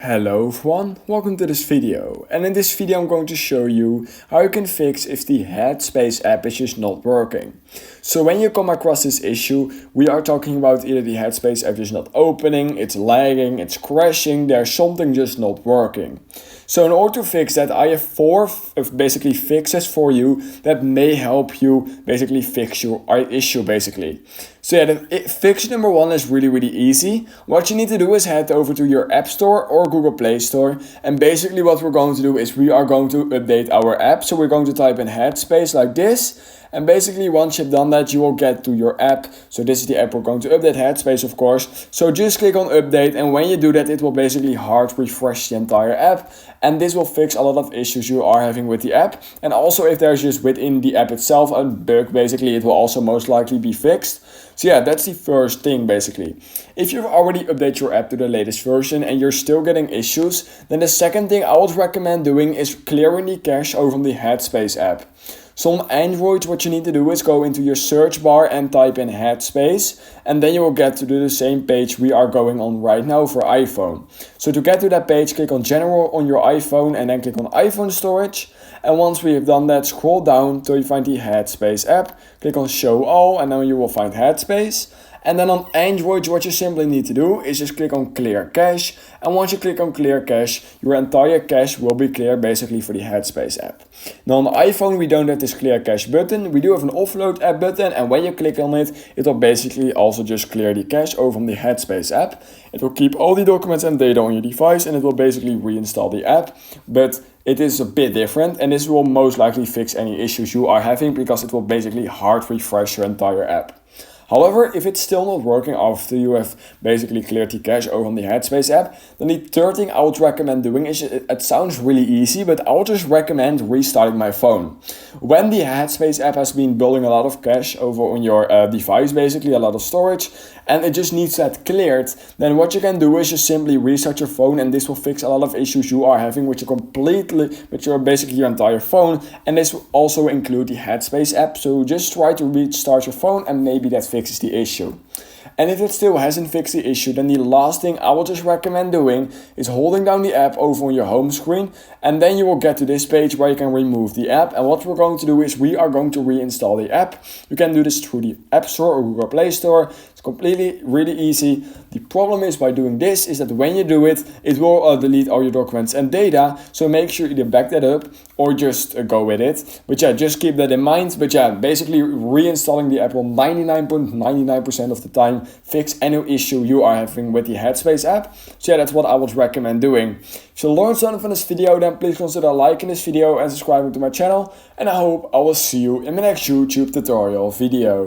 Hello everyone, welcome to this video, and in this video I'm going to show you how you can fix if the Headspace app is just not working. So when you come across this issue, we are talking about either the Headspace app is not opening, it's lagging, it's crashing, there's something just not working. So in order to fix that, I have four basically fixes for you that may help you basically fix your issue basically. So yeah, fix number one is really easy. What you need to do is head over to your App Store or Google Play Store, and basically what we're going to do is we are going to update our app. So we're going to type in Headspace like this. And basically once you've done that, you will get to your app. So this is the app we're going to update, Headspace of course. So just click on update, and when you do that, it will basically hard refresh the entire app. And this will fix a lot of issues you are having with the app. And also if there's just within the app itself a bug, basically it will also most likely be fixed. So yeah, that's the first thing basically. If you've already updated your app to the latest version and you're still getting issues, then the second thing I would recommend doing is clearing the cache over on the Headspace app. So on Android, what you need to do is go into your search bar and type in Headspace, and then you will get to the same page we are going on right now for iPhone. So to get to that page, click on General on your iPhone and then click on iPhone storage. And once we have done that, scroll down till you find the Headspace app, click on Show All, and then you will find Headspace. And then on Android, what you simply need to do is just click on Clear Cache. And once you click on Clear Cache, your entire cache will be cleared basically for the Headspace app. Now on the iPhone, we don't have this Clear Cache button. We do have an Offload app button, and when you click on it, it will basically also just clear the cache over on the Headspace app. It will keep all the documents and data on your device, and it will basically reinstall the app. But it is a bit different, and this will most likely fix any issues you are having because it will basically hard refresh your entire app. However, if it's still not working after you have basically cleared the cache over on the Headspace app, then the third thing I would recommend doing is, it sounds really easy, but I would just recommend restarting my phone. When the Headspace app has been building a lot of cache over on your device, basically a lot of storage, and it just needs that cleared, then what you can do is just simply restart your phone, and this will fix a lot of issues you are having with basically your entire phone, and this will also include the Headspace app. So just try to restart your phone, and maybe that fixes the issue. And if it still hasn't fixed the issue, then the last thing I would just recommend doing is holding down the app over on your home screen, and then you will get to this page where you can remove the app. And what we're going to do is we are going to reinstall the app. You can do this through the App Store or Google Play Store. It's completely really easy. The problem is by doing this is that when you do it, it will delete all your documents and data. So make sure you either back that up or just go with it. But yeah, just keep that in mind. But yeah, basically reinstalling the app will 99.99% of the time fix any issue you are having with the Headspace app. So yeah, that's what I would recommend doing. If you learned something from this video, then please consider liking this video and subscribing to my channel. And I hope I will see you in my next YouTube tutorial video.